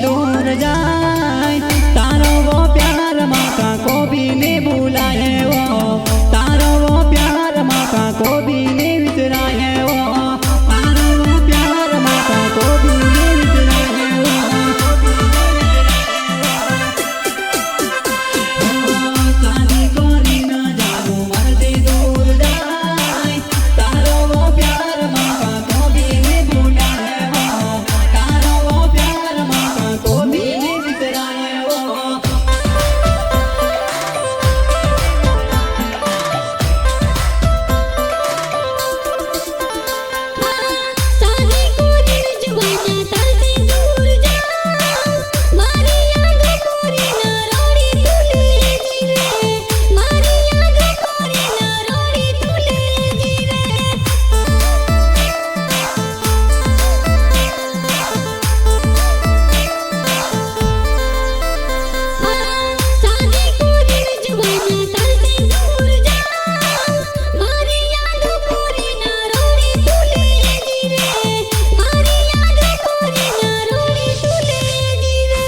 दूर जाए तारो वो प्यार माँ का को भी नहीं भुलाए वो तारो वो प्यार माँ का को भी नहीं विसराए वो तारो वो प्यार माँ का को भी नहीं विसराए वो शादी कोरी ना जानो मर्जी दूर जाए तारो वो प्यार माँ का को भी नहीं भुलाए वो तारो वो प्यार माँ का को भी नहीं विसराए वो शादी कोरी न जवाना तालते दूर जा मारी याद कोरी ना रोड़ी तुले जीवे मारी याद कोरी ना रोड़ी तुले जीवे शादी कोरी न जवाना तालते दूर जा मारी याद कोरी ना रोड़ी तुले जीवे मारी याद कोरी ना रोड़ी तुले जीवे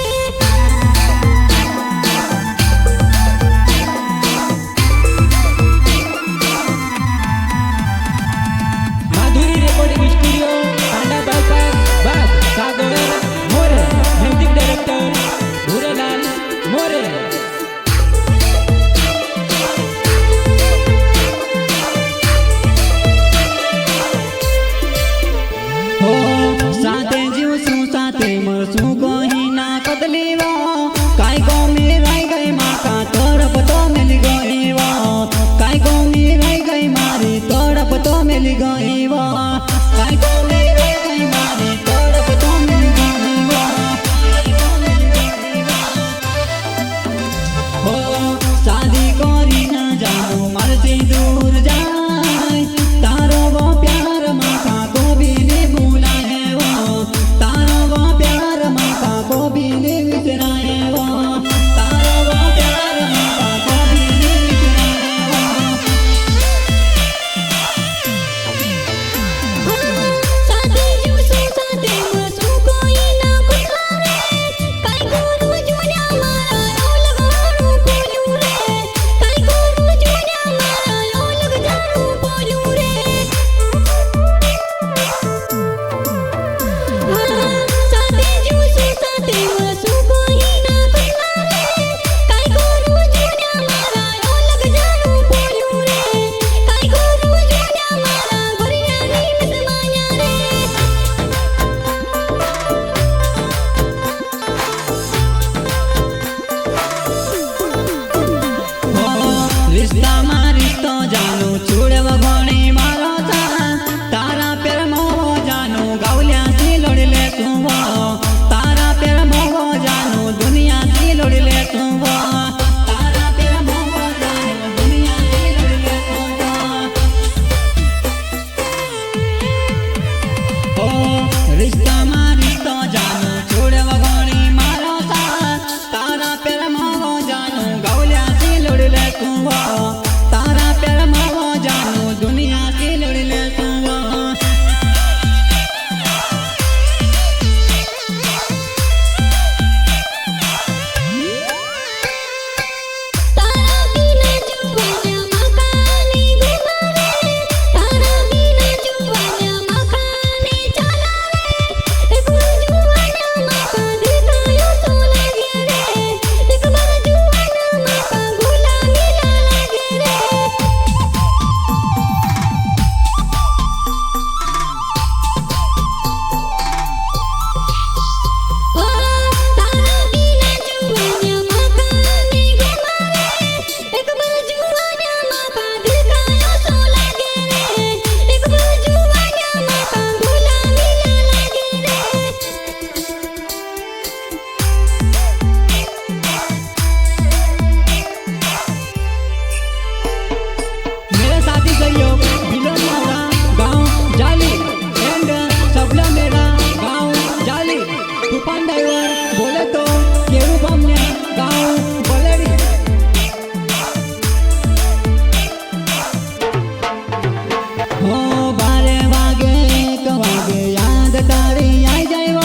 माधुरी रेकॉर्डिंग स्टुडिओ तांडा बायपास बाग सागर मोरे म्युझिक डायरेक्टर भुरेलाल मोरे हो साथे जीवसू साथे मरसू कोही ना कदली वो काय को मेराई गई माँ का तड़प तो मिल गई वो काय को मेराई गई मारी तड़प तो मिल गई वो काय को मेराई गई मारी तड़प तो मिल गई वो हो शादी कोरी ना जानो मर्जी दूर जाए तारो वो प्यार माँ का को भी नहीं भूला है वो तारो वो प्यार माँ का को भी नहीं विसरा ड्राइवर बोले तो केरू पामने गाँव बलेरी हो 12 वागे 1 वागे याद तारी आई जायो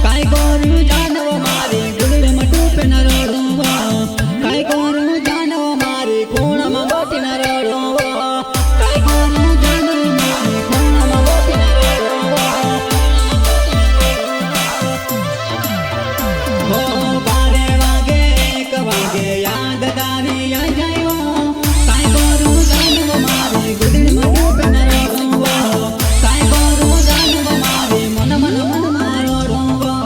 काय करू जानव मारी गुडल मटू पे न रोडवा काय करू जानव मारी कोण मा बोटी न रोडवा काय करू जानव मारी कोण मा बोटी न रोडवा हो 12 वागे 1 वागे याद तारी आई जायो काय करू जानव मारी गुडल मटू पे न रोडवा काय करू जानव मारी मन मन मन मारो रोडवा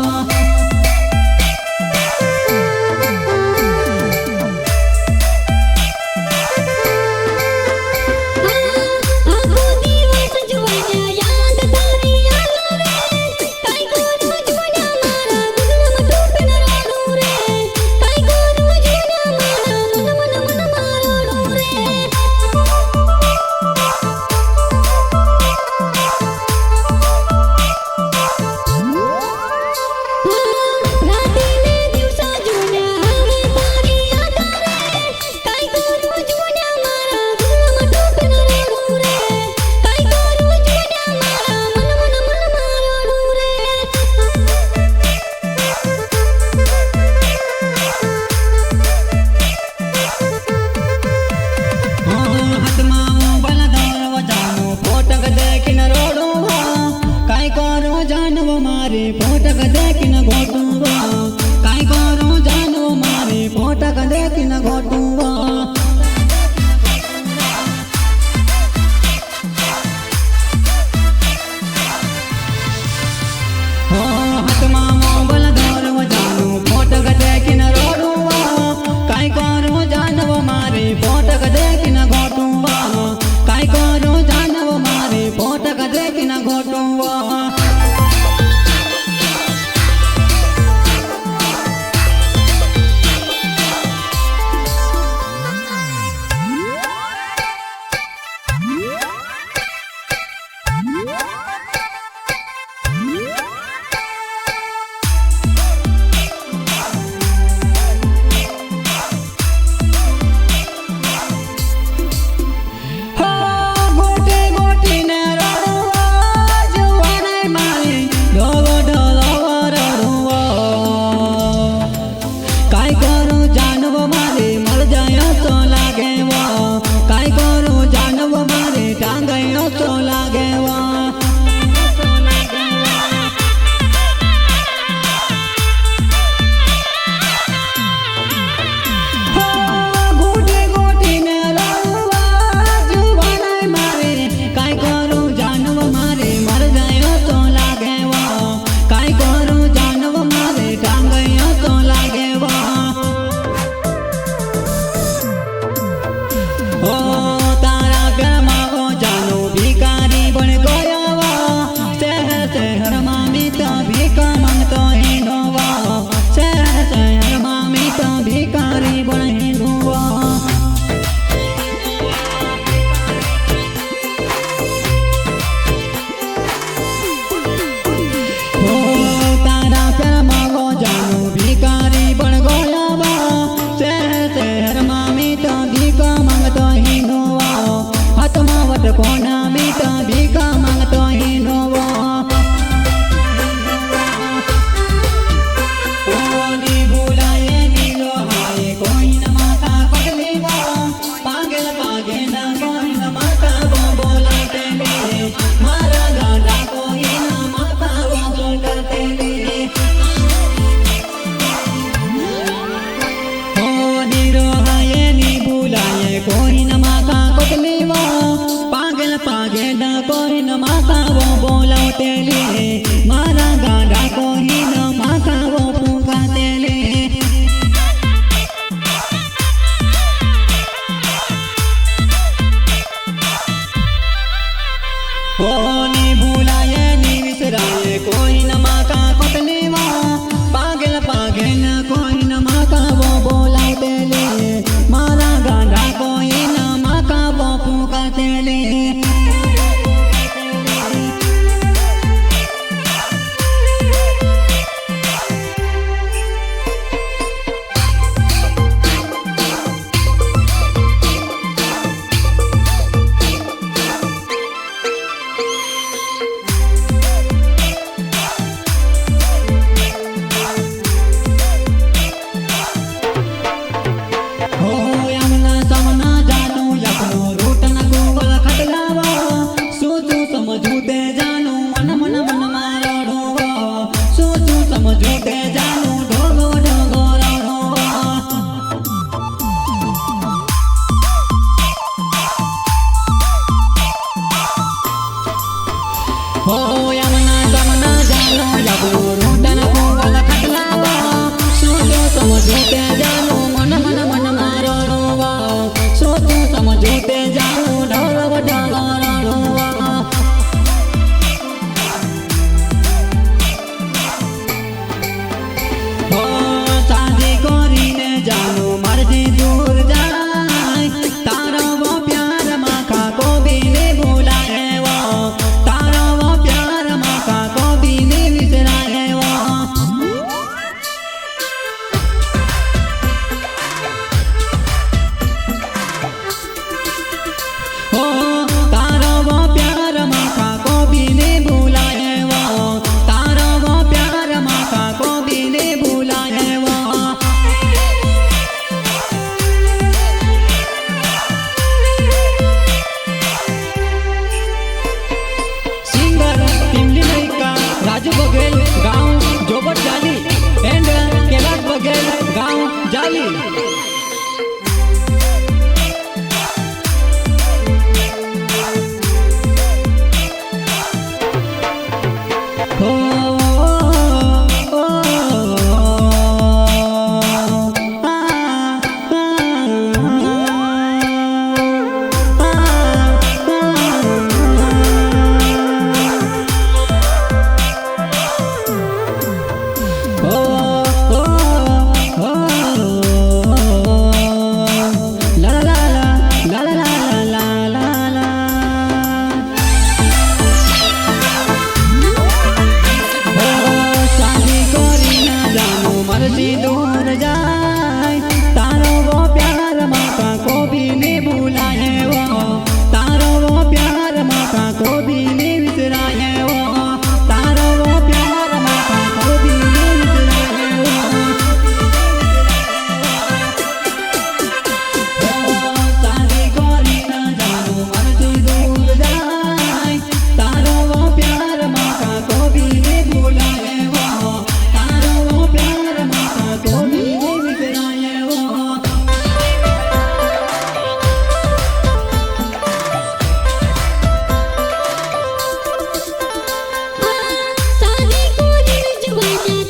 આખો દિવસ જોયા યાદ તારી આલો રે કાઈ કરું જોના મારા ગુગલમાં ટોપે ન રોડું રે કાઈ કરું જોના મારા મન મન મન મારો રે રાતીને દિવસો જોના હવે તારી યાદ રે કાઈ કરું જોના મારા ગુગલમાં ટોપે ન રોડું રે કાઈ કરું જોના મારા મન મન મન મારો રે હાથમાં મોબાઈલ ધરવા જાનો ફોટક દેખીને રોડું કાઈ કરો જાનવ મારે ફોટક દેખીને ગોટું કાઈ કરો જાનવ મારે ફોટક દેખીને ગોટું हो हाथમાં મોબાઈલ ધરવા જાનો ફોટક દેખીને રોડું કાઈ કરો જાનવ મારે ફોટક દેખીને ગોટું કાઈ કરો જાનવ મારે ફોટક દેખીને ગોટું हो गोटे गोटीने रोडुआ जुवाने मारी ढोलो ढोलो रोडुआ काय करू जानव मारे मर जायो तो लागे वा काय करू जानव मारे टांगायो तो लागे वा हो गोटे गोटीने रोडुआ जुवाने मारे काय करू जानव मारे मर जायो तो लागे वा काय करू जानव मारे टांगायो तो लागे वा हो तारा प्यार मागो जानो भिकारी बन गयो वा शहर शहर मामी तो भीख मांगतो हिंडो वा शहर शहर मामी तो भिकारी बन हिंडो वा हो तारा प्यार मागो जानो भिकारी बन गयो वा शहर शहर मामी तो भीख मांगतो हिंडो वा हाथमा वट कोना मी तो भीख मांगतो हिंडो वा ओनी बुलाए नीलो हाय कोई न माता पगली वा पागल पागे न कोई न माता वो बोलाते ले मारा गाड़ा कोई न माता वो बोलते ले हो नीरो हाय नी बुलाए कोई न माता पगली वा पागल पागे न कोई न माता वो बोलाते ले मारा गाड़ा कोई